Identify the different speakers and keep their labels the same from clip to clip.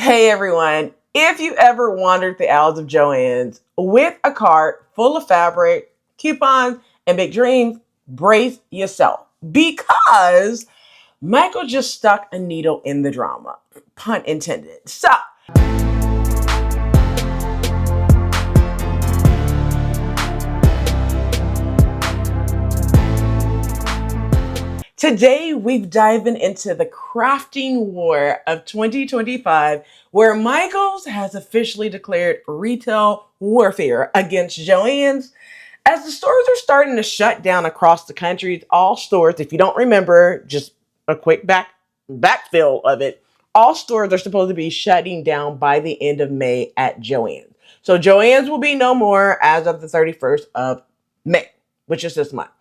Speaker 1: Hey everyone, if you ever wandered the aisles of JoAnn's with a cart full of fabric, coupons, and big dreams, brace yourself because Michael just stuck a needle in the drama, pun intended. So, today we've diving into the crafting war of 2025, where Michaels has officially declared retail warfare against JoAnn's. As the stores are starting to shut down across the country, all stores, if you don't remember, just a quick backfill of it, all stores are supposed to be shutting down by the end of May at JoAnn's. So JoAnn's will be no more as of the 31st of May, which is this month.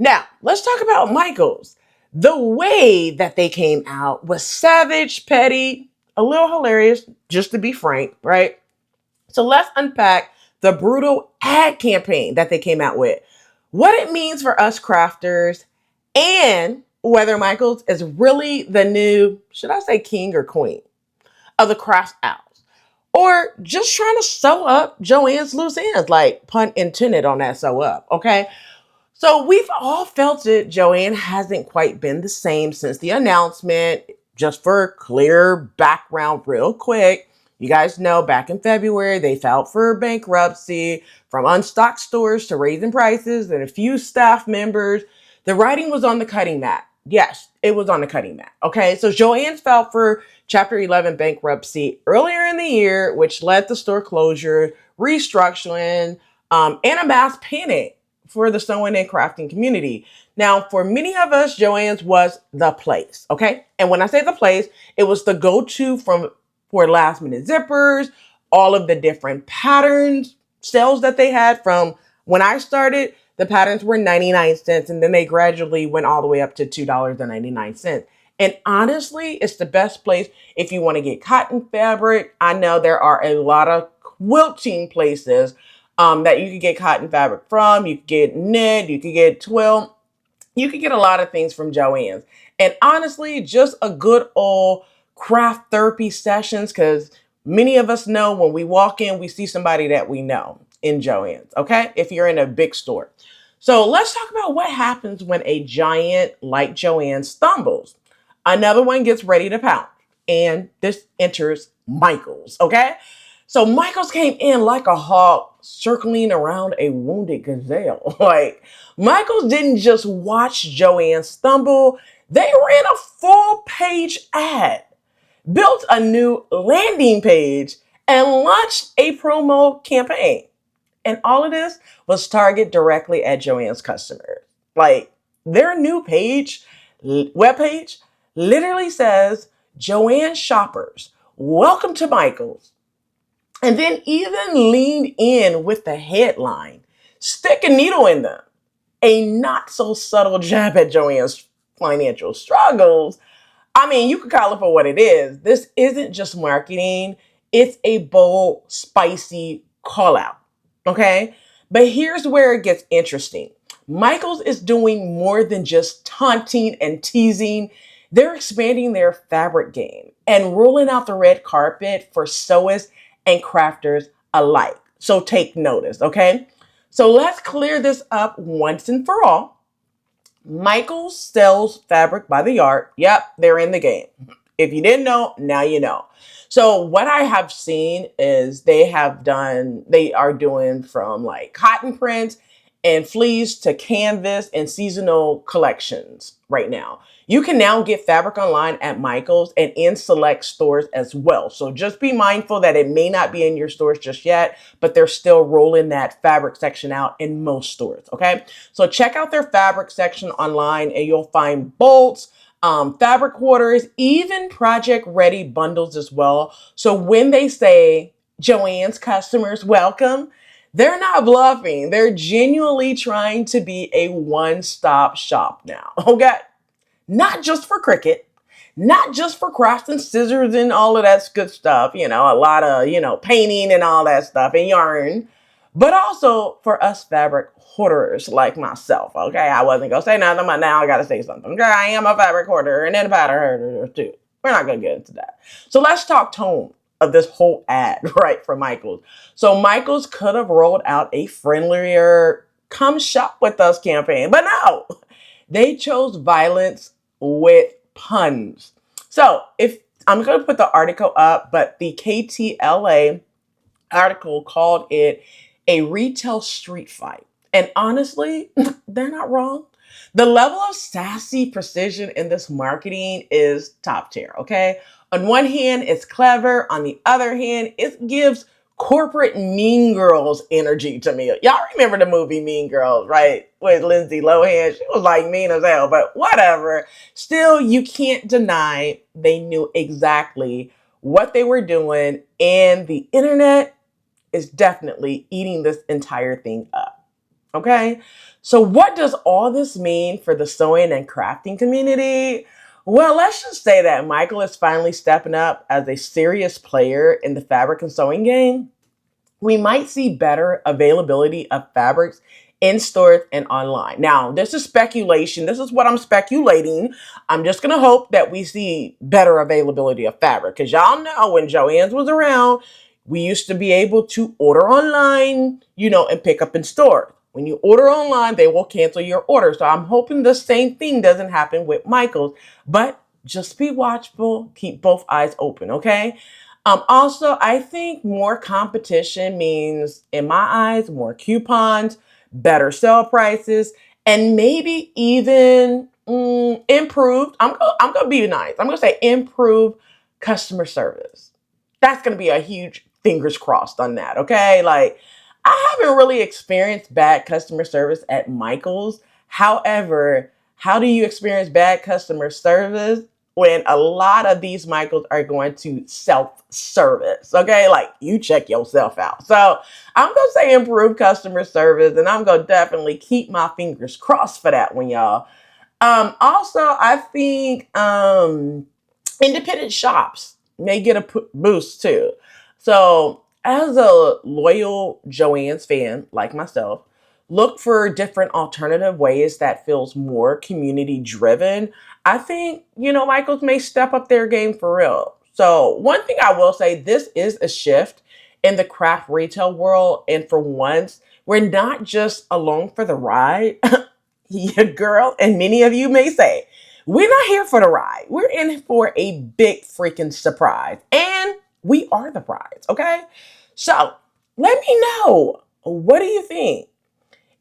Speaker 1: Now, let's talk about Michaels. The way that they came out was savage, petty, a little hilarious, just to be frank, right? So let's unpack the brutal ad campaign that they came out with, what it means for us crafters, and whether Michaels is really the new, should I say king or queen, of the crafts owls, or just trying to sew up JoAnn's loose ends, like pun intended on that sew up, okay? So we've all felt it. JoAnn hasn't quite been the same since the announcement. Just for clear background real quick, you guys know back in February, they filed for bankruptcy, from unstocked stores to raising prices and a few staff members. The writing was on the cutting mat. Yes, it was on the cutting mat. Okay, so JoAnn's filed for Chapter 11 bankruptcy earlier in the year, which led to store closure, restructuring, and a mass panic for the sewing and crafting community. Now, for many of us, JoAnn's was the place, okay? And when I say the place, it was the go-to for last minute zippers, all of the different patterns, sales that they had. From when I started, the patterns were 99 cents, and then they gradually went all the way up to $2.99. And honestly, it's the best place if you want to get cotton fabric. I know there are a lot of quilting places that you could get cotton fabric from. You could get knit, you could get twill, you could get a lot of things from JoAnn's. And honestly, just a good old craft therapy sessions, because many of us know when we walk in, we see somebody that we know in JoAnn's, okay? If you're in a big store. So let's talk about what happens when a giant like JoAnn stumbles. Another one gets ready to pounce, and this enters Michaels, okay? So Michaels came in like a hawk circling around a wounded gazelle. Like, Michaels didn't just watch JoAnn stumble, they ran a full-page ad, built a new landing page, and launched a promo campaign. And all of this was targeted directly at JoAnn's customers. Like, their new webpage, literally says, JoAnn shoppers, welcome to Michaels. And then even leaned in with the headline, stick a needle in them. A not so subtle jab at JoAnn's financial struggles. I mean, you could call it for what it is. This isn't just marketing. It's a bold, spicy call out. Okay? But here's where it gets interesting. Michaels is doing more than just taunting and teasing. They're expanding their fabric game and rolling out the red carpet for sewists and crafters alike. So take notice, okay? So let's clear this up once and for all. Michaels sells fabric by the yard. Yep, they're in the game. If you didn't know, now you know. So what I have seen is they are doing from like cotton prints and fleece to canvas and seasonal collections right now. You can now get fabric online at Michaels and in select stores as well. So just be mindful that it may not be in your stores just yet, but they're still rolling that fabric section out in most stores, okay? So check out their fabric section online and you'll find bolts, fabric quarters, even project ready bundles as well. So when they say JoAnn's customers welcome, they're not bluffing. They're genuinely trying to be a one-stop shop now, okay? Not just for Cricut, not just for crafts and scissors and all of that good stuff, a lot of, painting and all that stuff and yarn, but also for us fabric hoarders like myself, okay? I wasn't going to say nothing, but now I got to say something, okay? I am a fabric hoarder and then a pattern hoarder too, we're not going to get into that. So let's talk tone of this whole ad, right, for Michaels. So Michaels could have rolled out a friendlier come shop with us campaign, but no, they chose violence with puns. So if I'm going to put the article up, but the KTLA article called it a retail street fight. And honestly, they're not wrong. The level of sassy precision in this marketing is top tier, okay? On one hand, it's clever. On the other hand, it gives corporate Mean Girls energy to me. Y'all remember the movie Mean Girls, right? With Lindsay Lohan. She was like mean as hell, but whatever. Still, you can't deny they knew exactly what they were doing, and the internet is definitely eating this entire thing up. Okay? So, what does all this mean for the sewing and crafting community? Well, let's just say that Michael is finally stepping up as a serious player in the fabric and sewing game. We might see better availability of fabrics in stores and online. Now, this is speculation. This is what I'm speculating. I'm just going to hope that we see better availability of fabric, because y'all know when JoAnn's was around, we used to be able to order online, and pick up in store. When you order online, they will cancel your order. So I'm hoping the same thing doesn't happen with Michael's, but just be watchful. Keep both eyes open, okay? Also, I think more competition means, in my eyes, more coupons, better sale prices, and maybe even improved. I'm going to be nice. I'm going to say improved customer service. That's going to be a huge fingers crossed on that, okay? Like, I haven't really experienced bad customer service at Michael's. However, how do you experience bad customer service when a lot of these Michaels are going to self-service? Okay, like you check yourself out. So I'm going to say improve customer service, and I'm going to definitely keep my fingers crossed for that one, y'all. Also, I think independent shops may get a boost too. So, as a loyal JoAnn's fan like myself, look for different alternative ways that feels more community driven. I think, Michaels may step up their game for real. So, one thing I will say, this is a shift in the craft retail world. And for once, we're not just along for the ride. Your girl, and many of you may say, we're not here for the ride. We're in for a big freaking surprise. And we are the prize, okay? So let me know. What do you think?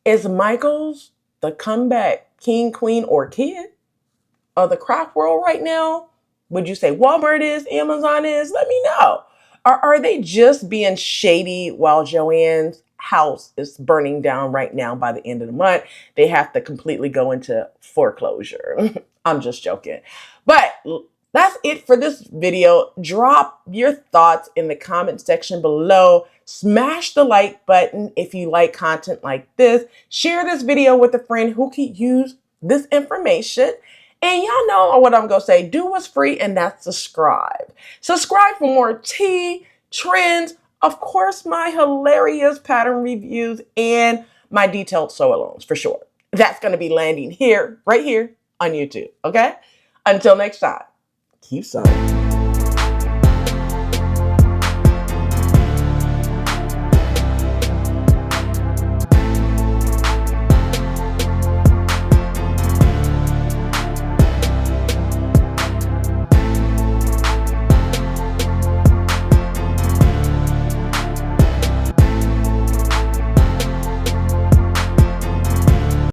Speaker 1: Is Michael's the comeback king, queen, or kid of the craft world right now? Would you say Walmart is, Amazon is? Let me know. Or are they just being shady while JoAnn's house is burning down right now? By the end of the month, they have to completely go into foreclosure. I'm just joking. But that's it for this video. Drop your thoughts in the comment section below. Smash the like button if you like content like this. Share this video with a friend who could use this information. And y'all know what I'm going to say. Do what's free, and that's subscribe. Subscribe for more tea, trends, of course, my hilarious pattern reviews, and my detailed sew-alongs for sure. That's going to be landing here, right here on YouTube, okay? Until next time, keep sewing.